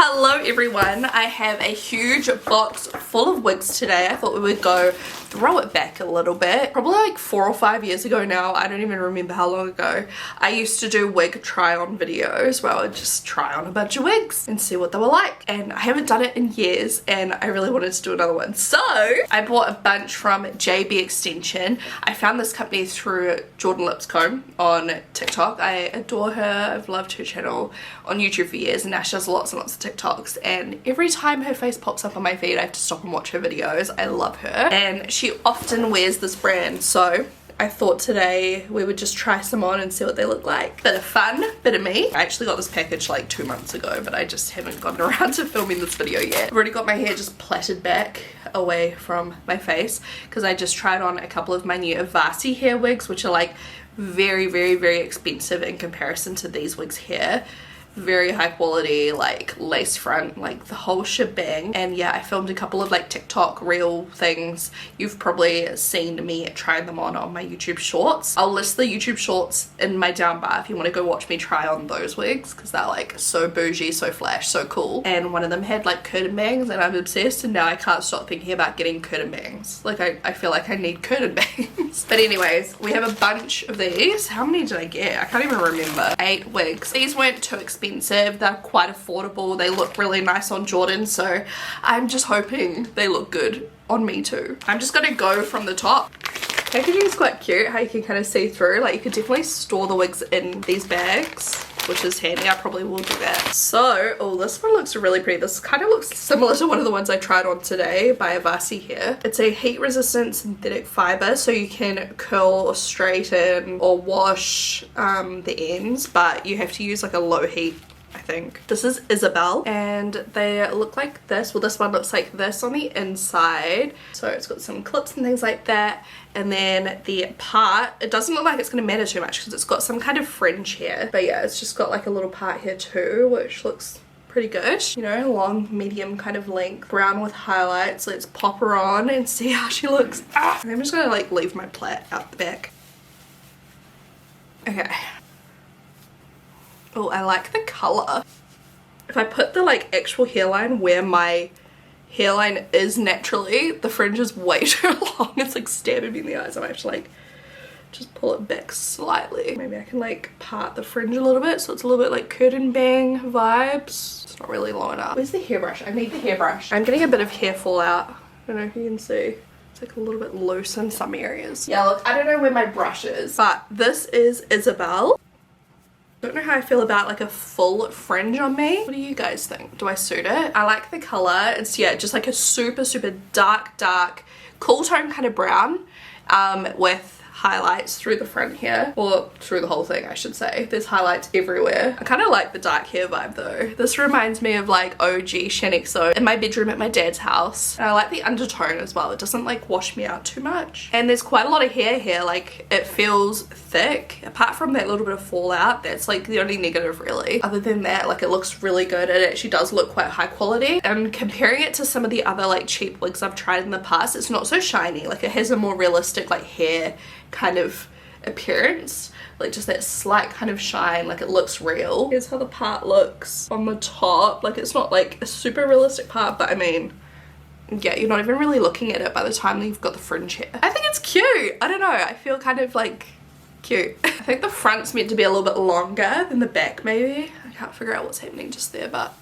Hello everyone, I have a huge box full of wigs today. I thought we would go throw it back a little bit. Probably like 4 or 5 years ago now, I don't even remember how long ago, I used to do wig try on videos where I would just try on a bunch of wigs and see what they were like. And I haven't done it in years and I really wanted to do another one. So I bought a bunch from JB Extension. I found this company through Jordan Lipscomb on TikTok. I adore her, I've loved her channel on YouTube for years, and now she does lots and lots of TikToks, and every time her face pops up on my feed I have to stop and watch her videos. I love her and she often wears this brand, so I thought today we would just try some on and see what they look like. Bit of fun, bit of me. I actually got this package like 2 months ago, but I just haven't gotten around to filming this video yet. I've already got my hair just plaited back away from my face because I just tried on a couple of my new Avasi hair wigs, which are like very expensive in comparison to these wigs here. Very high quality, like lace front, like the whole shebang. And yeah, I filmed a couple of like TikTok reel things. You've probably seen me trying them on my YouTube shorts. I'll list the YouTube shorts in my down bar if you want to go watch me try on those wigs, because they're like so bougie, so flash, so cool. And one of them had like curtain bangs and I'm obsessed, and now I can't stop thinking about getting curtain bangs. Like I feel like I need curtain bangs. But anyways, we have a bunch of these. How many did I get? I can't even remember. 8 wigs. These weren't too expensive. They're quite affordable. They look really nice on Jordan, so I'm just hoping they look good on me too. I'm just gonna go from the top. Packaging is quite cute, how you can kind of see through. Like you could definitely store the wigs in these bags, which is handy. I probably will do that. So, oh, this one looks really pretty. This kind of looks similar to one of the ones I tried on today by Avasi Hair. It's a heat resistant synthetic fiber, so you can curl or straighten or wash the ends, but you have to use like a low heat, I think. This is Isabel and they look like this. Well, this one looks like this on the inside. So it's got some clips and things like that. And then the part, it doesn't look like it's going to matter too much because it's got some kind of fringe here. But yeah, it's just got like a little part here too, which looks pretty good. You know, long, medium kind of length. Brown with highlights. Let's pop her on and see how she looks. Ah! And I'm just going to like leave my plait out the back. Okay. Oh, I like the color. If I put the like actual hairline where my hairline is naturally, the fringe is way too long. It's like stabbing me in the eyes. I might have to like just pull it back slightly. Maybe I can like part the fringe a little bit so it's a little bit like curtain bang vibes. It's not really long enough. Where's the hairbrush? I need the hairbrush. I'm getting a bit of hair fallout. I don't know if you can see. It's like a little bit loose in some areas. Yeah, look, I don't know where my brush is, but this is Isabel. Don't know how I feel about like a full fringe on me. What do you guys think? Do I suit it? I like the color. It's, yeah, just like a super dark cool tone kind of brown with highlights through the front here, or through the whole thing I should say. There's highlights everywhere. I kind of like the dark hair vibe though. This reminds me of like OG Shaaanxo in my bedroom at my dad's house. And I like the undertone as well. It doesn't like wash me out too much. And there's quite a lot of hair here. Like it feels thick. Apart from that little bit of fallout, that's like the only negative really. Other than that, like it looks really good. It actually does look quite high quality. And comparing it to some of the other like cheap wigs I've tried in the past, it's not so shiny. Like it has a more realistic like hair kind of appearance, like just that slight kind of shine, like it looks real. Here's how the part looks on the top. Like it's not like a super realistic part, but I mean, yeah, you're not even really looking at it by the time you've got the fringe here. I think it's cute. I don't know, I feel kind of like cute. I think the front's meant to be a little bit longer than the back maybe. I can't figure out what's happening just there, but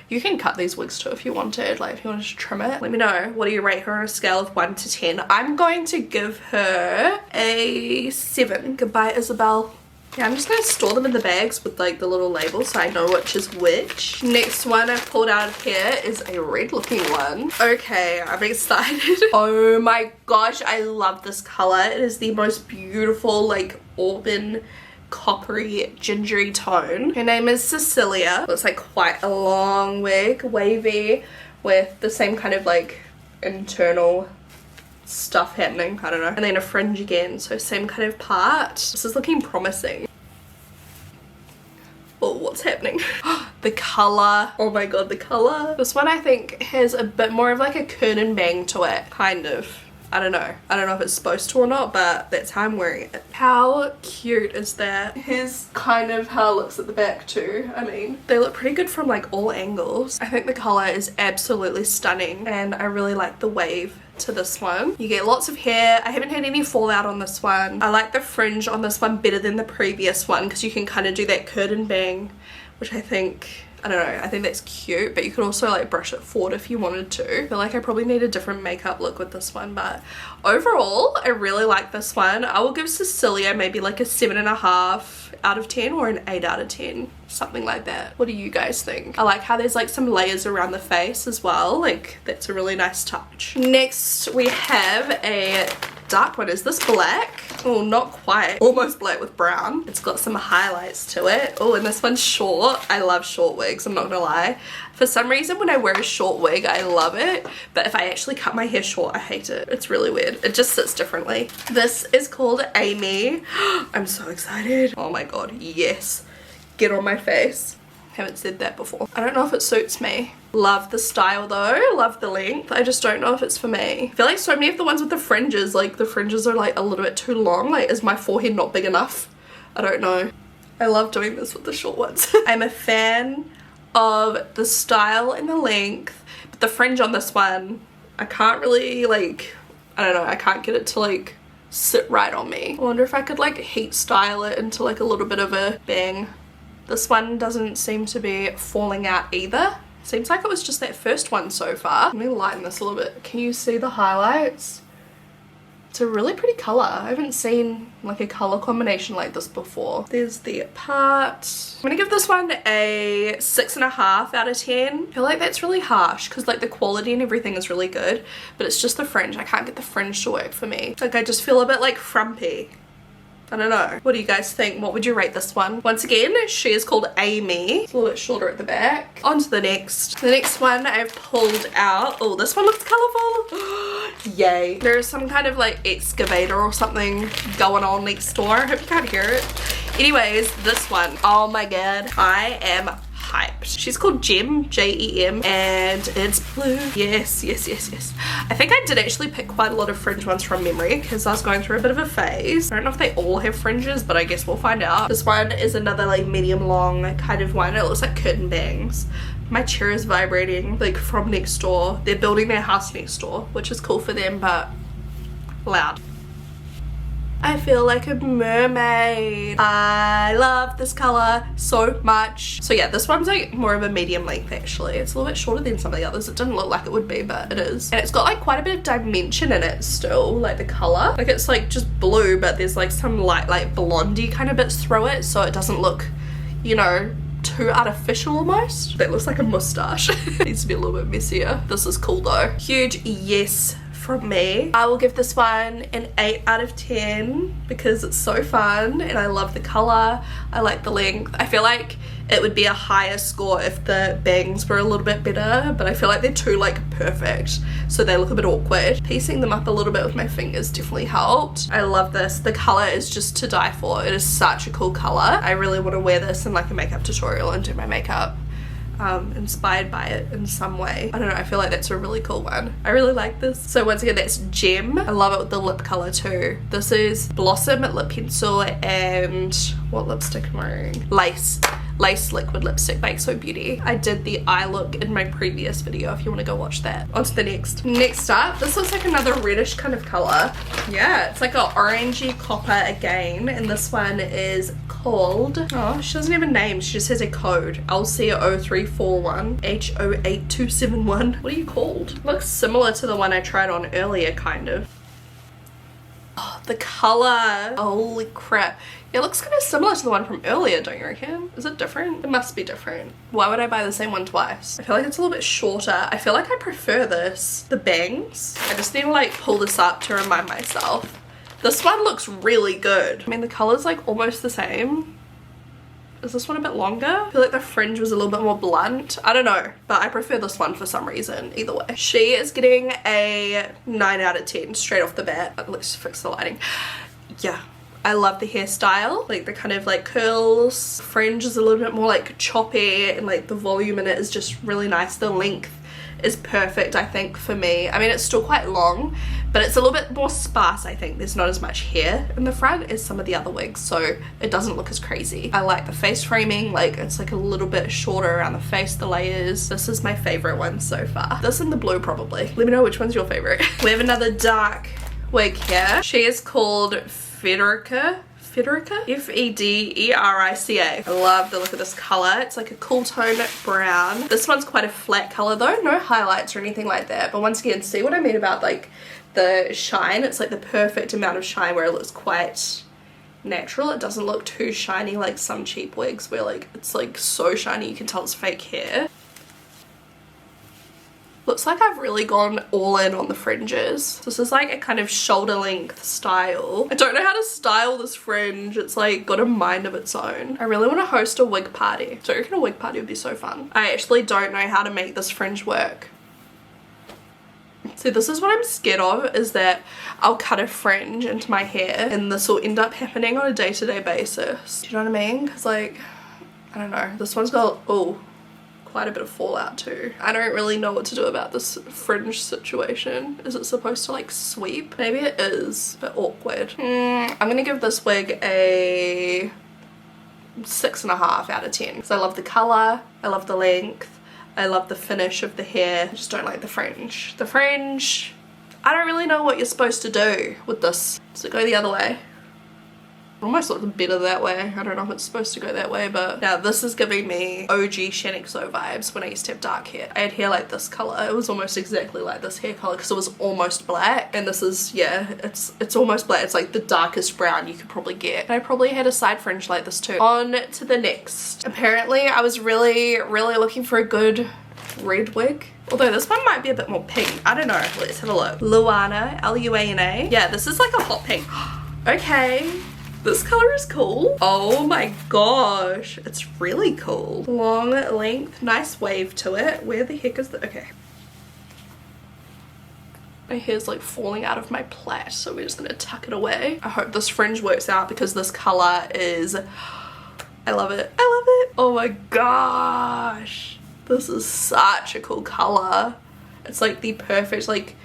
you can cut these wigs too if you wanted. Like if you wanted to trim it, let me know. What do you rate her on a scale of 1 to 10? I'm going to give her a 7. Goodbye, Isabel. Yeah, I'm just going to store them in the bags with like the little labels so I know which is which. Next one I've pulled out of here is a red looking one. Okay, I'm excited. Oh my gosh, I love this color. It is the most beautiful like auburn coppery gingery tone. Her name is Cecilia. Looks like quite a long wig, wavy, with the same kind of like internal stuff happening, I don't know, and then a fringe again, so same kind of part. This is looking promising. Oh, what's happening? The color, oh my god, the color. This one I think has a bit more of like a curtain bang to it, kind of. I don't know if it's supposed to or not, but that's how I'm wearing it. How cute is that? Here's kind of how it looks at the back too. I mean, they look pretty good from like all angles. I think the color is absolutely stunning, and I really like the wave to this one. You get lots of hair. I haven't had any fallout on this one. I like the fringe on this one better than the previous one because you can kind of do that curtain bang, which I think, I don't know, I think that's cute, but you could also like brush it forward if you wanted to. I feel like I probably need a different makeup look with this one, but overall I really like this one. I will give Cecilia maybe like a 7.5 out of 10 or an 8 out of 10, something like that. What do you guys think? I like how there's like some layers around the face as well, like that's a really nice touch. Next we have a dark one. Is this black? Oh, not quite, almost black with brown. It's got some highlights to it. Oh, and this one's short. I love short wigs, I'm not gonna lie. For some reason when I wear a short wig I love it, but if I actually cut my hair short I hate it. It's really weird, it just sits differently. This is called Amy. I'm so excited. Oh my god, yes, get on my face. Haven't said that before. I don't know if it suits me. Love the style though, love the length. I just don't know if it's for me. I feel like so many of the ones with the fringes, like the fringes are like a little bit too long. Like, is my forehead not big enough? I don't know. I love doing this with the short ones. I'm a fan of the style and the length, but the fringe on this one, I can't really like, I don't know, I can't get it to like sit right on me. I wonder if I could like heat style it into like a little bit of a bang. This one doesn't seem to be falling out either. Seems like it was just that first one so far. Let me lighten this a little bit. Can you see the highlights? It's a really pretty color. I haven't seen like a color combination like this before. There's the part. I'm gonna give this one a 6.5 out of 10. I feel like that's really harsh because like the quality and everything is really good, but it's just the fringe. I can't get the fringe to work for me. Like I just feel a bit like frumpy. I don't know. What do you guys think? What would you rate this one? Once again, she is called Amy. It's a little bit shorter at the back. On to the next. The next one I've pulled out. Oh, this one looks colorful. Yay. There's some kind of like excavator or something going on next door. I hope you can't hear it. Anyways, this one. Oh my god. I am hyped. She's called Gem, Jem, and it's blue. Yes, yes, yes, yes. I think I did actually pick quite a lot of fringe ones from memory because I was going through a bit of a phase. I don't know if they all have fringes, but I guess we'll find out. This one is another like medium long kind of one. It looks like curtain bangs. My chair is vibrating like from next door. They're building their house next door, which is cool for them, but loud. I feel like a mermaid. I love this color so much. So yeah, this one's like more of a medium length actually. It's a little bit shorter than some of the others. It didn't look like it would be, but it is. And it's got like quite a bit of dimension in it still, like the color. Like it's like just blue, but there's like some light like blondie kind of bits through it, so it doesn't look, you know, too artificial almost. That looks like a mustache. Needs to be a little bit messier. This is cool though. Huge yes from me. I will give this one an 8 out of 10 because it's so fun and I love the color. I like the length. I feel like it would be a higher score if the bangs were a little bit better, but I feel like they're too like perfect, so they look a bit awkward. Piecing them up a little bit with my fingers definitely helped. I love this. The color is just to die for. It is such a cool color. I really want to wear this in like a makeup tutorial and do my makeup inspired by it in some way. I don't know, I feel like that's a really cool one. I really like this. So once again, that's Gem. I love it with the lip color too. This is Blossom lip pencil and what lipstick am I wearing? Lace liquid lipstick by XO Beauty. I did the eye look in my previous video if you want to go watch that. On to the next. Next up, this looks like another reddish kind of color. Yeah, it's like an orangey copper again, and this one is called, oh, she doesn't have a name, she just has a code. LC0341 H08271. What are you called? Looks similar to the one I tried on earlier, kind of. Oh, the color. Holy crap. It looks kind of similar to the one from earlier, don't you reckon? Is it different? It must be different. Why would I buy the same one twice? I feel like it's a little bit shorter. I feel like I prefer this. The bangs. I just need to like pull this up to remind myself. This one looks really good. I mean, the color's like almost the same. Is this one a bit longer? I feel like the fringe was a little bit more blunt. I don't know, but I prefer this one for some reason, either way. She is getting a 9 out of 10 straight off the bat. Let's fix the lighting. Yeah, I love the hairstyle, like the kind of like curls. Fringe is a little bit more like choppy, and like the volume in it is just really nice. The length is perfect, I think, for me. I mean, it's still quite long, but it's a little bit more sparse, I think. There's not as much hair in the front as some of the other wigs, so it doesn't look as crazy. I like the face framing, like it's like a little bit shorter around the face, the layers. This is my favorite one so far. This and the blue probably. Let me know which one's your favorite. We have another dark wig here. She is called Federica. Federica? Federica. I love the look of this color. It's like a cool tone brown. This one's quite a flat color though, no highlights or anything like that. But once again, see what I mean about like the shine? It's like the perfect amount of shine where it looks quite natural. It doesn't look too shiny like some cheap wigs where like it's like so shiny you can tell it's fake hair. Looks like I've really gone all in on the fringes. This is like a kind of shoulder length style. I don't know how to style this fringe. It's like got a mind of its own. I really want to host a wig party. So I reckon a wig party would be so fun. I actually don't know how to make this fringe work. See, this is what I'm scared of, is that I'll cut a fringe into my hair and this will end up happening on a day-to-day basis. Do you know what I mean? Because like, I don't know. This one's got, oh, quite a bit of fallout too. I don't really know what to do about this fringe situation. Is it supposed to like sweep? Maybe it is, but awkward. I'm gonna give this wig a 6.5 out of 10 because I love the color, I love the length, I love the finish of the hair. I just don't like the fringe. The fringe, I don't really know what you're supposed to do with this. Does it go the other way? Almost looks better that way. I don't know if it's supposed to go that way, but now this is giving me OG Shaaanxo vibes when I used to have dark hair. I had hair like this color. It was almost exactly like this hair color because it was almost black, and this is, yeah, it's almost black. It's like the darkest brown you could probably get. And I probably had a side fringe like this too. On to the next. Apparently I was really looking for a good red wig. Although this one might be a bit more pink. I don't know. Let's have a look. Luana, Luana. Yeah, this is like a hot pink. Okay. This color is cool. Oh my gosh, it's really cool. Long length, nice wave to it. Where the heck is the, okay. My hair's like falling out of my plait, so we're just gonna tuck it away. I hope this fringe works out because this color is, I love it. I love it. Oh my gosh. This is such a cool color. It's like the perfect, like,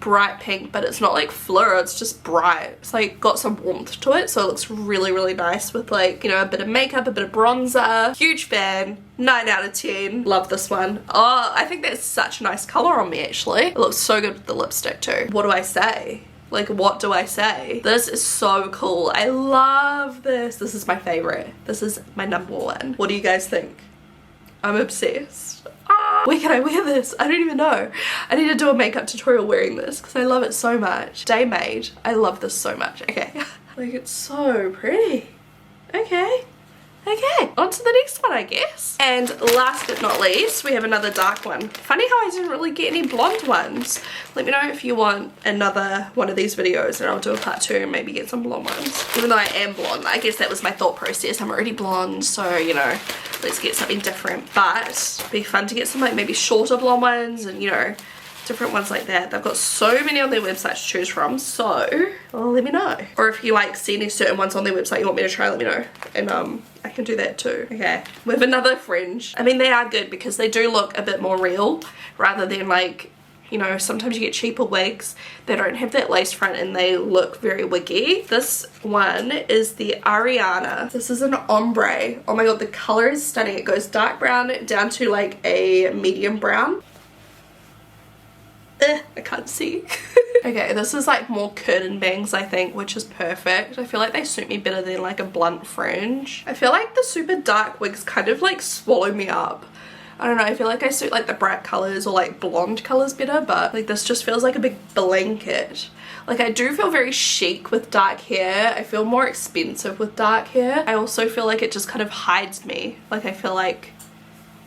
bright pink, but it's not like fluor, it's just bright. It's like got some warmth to it, so it looks really nice with like, you know, a bit of makeup, a bit of bronzer. Huge fan. 9 out of 10. Love this one. Oh, I think that's such a nice color on me actually. It looks so good with the lipstick too. What do I say? Like, what do I say? This is so cool. I love this. This is my favorite. This is my #1. What do you guys think? I'm obsessed. Where can I wear this? I don't even know. I need to do a makeup tutorial wearing this because I love it so much. Day made. I love this so much. Okay. Like, it's so pretty. Okay. Okay, on to the next one, I guess. And last but not least, we have another dark one. Funny how I didn't really get any blonde ones. Let me know if you want another one of these videos and I'll do a part 2 and maybe get some blonde ones. Even though I am blonde, I guess that was my thought process. I'm already blonde, so, you know, let's get something different. But it'd be fun to get some, like, maybe shorter blonde ones and, you know, different ones like that. They've got so many on their website to choose from, so well, let me know. Or if you like see any certain ones on their website you want me to try, let me know, and I can do that too. Okay, we have another fringe. I mean, they are good because they do look a bit more real rather than like, you know, sometimes you get cheaper wigs that don't have that lace front and they look very wiggy. This one is the Ariana. This is an ombre. Oh my god, the color is stunning. It goes dark brown down to like a medium brown. I can't see. Okay, this is like more curtain bangs, I think, which is perfect. I feel like they suit me better than like a blunt fringe. I feel like the super dark wigs kind of like swallow me up. I don't know, I feel like I suit like the bright colors or like blonde colors better, but like this just feels like a big blanket. Like, I do feel very chic with dark hair. I feel more expensive with dark hair. I also feel like it just kind of hides me. Like, I feel like,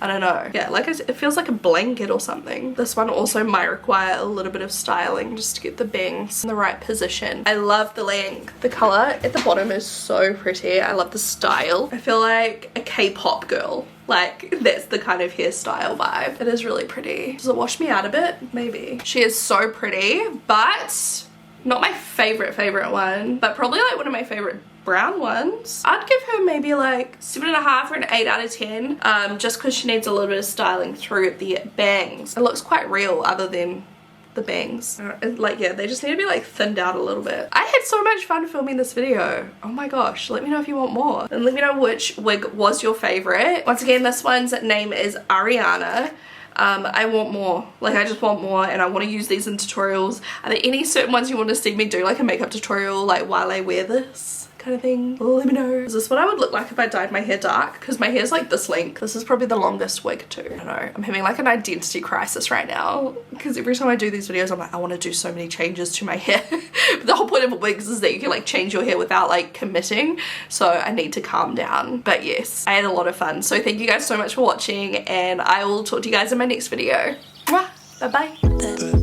I don't know. Yeah, like it feels like a blanket or something. This one also might require a little bit of styling just to get the bangs in the right position. I love the length. The color at the bottom is so pretty. I love the style. I feel like a K-pop girl. Like, that's the kind of hairstyle vibe. It is really pretty. Does it wash me out a bit? Maybe. She is so pretty, but Not my favorite one, but probably like one of my favorite brown ones. I'd give her maybe like 7.5 or an 8 out of 10, just because she needs a little bit of styling through the bangs. It looks quite real other than the bangs. Like, yeah, they just need to be like thinned out a little bit. I had so much fun filming this video. Oh my gosh, let me know if you want more. And let me know which wig was your favorite. Once again, this one's name is Ariana. I want more. Like, I just want more, and I want to use these in tutorials. Are there any certain ones you want to see me do, like a makeup tutorial, like while I wear this kind of thing? Let me know. Is this what I would look like if I dyed my hair dark? Because my hair's like this length. This is probably the longest wig too. I don't know. I'm having like an identity crisis right now, because every time I do these videos, I'm like, I want to do so many changes to my hair. But the whole point of wigs is that you can like change your hair without like committing. So I need to calm down. But yes, I had a lot of fun. So thank you guys so much for watching, and I will talk to you guys in my next video. Bye bye.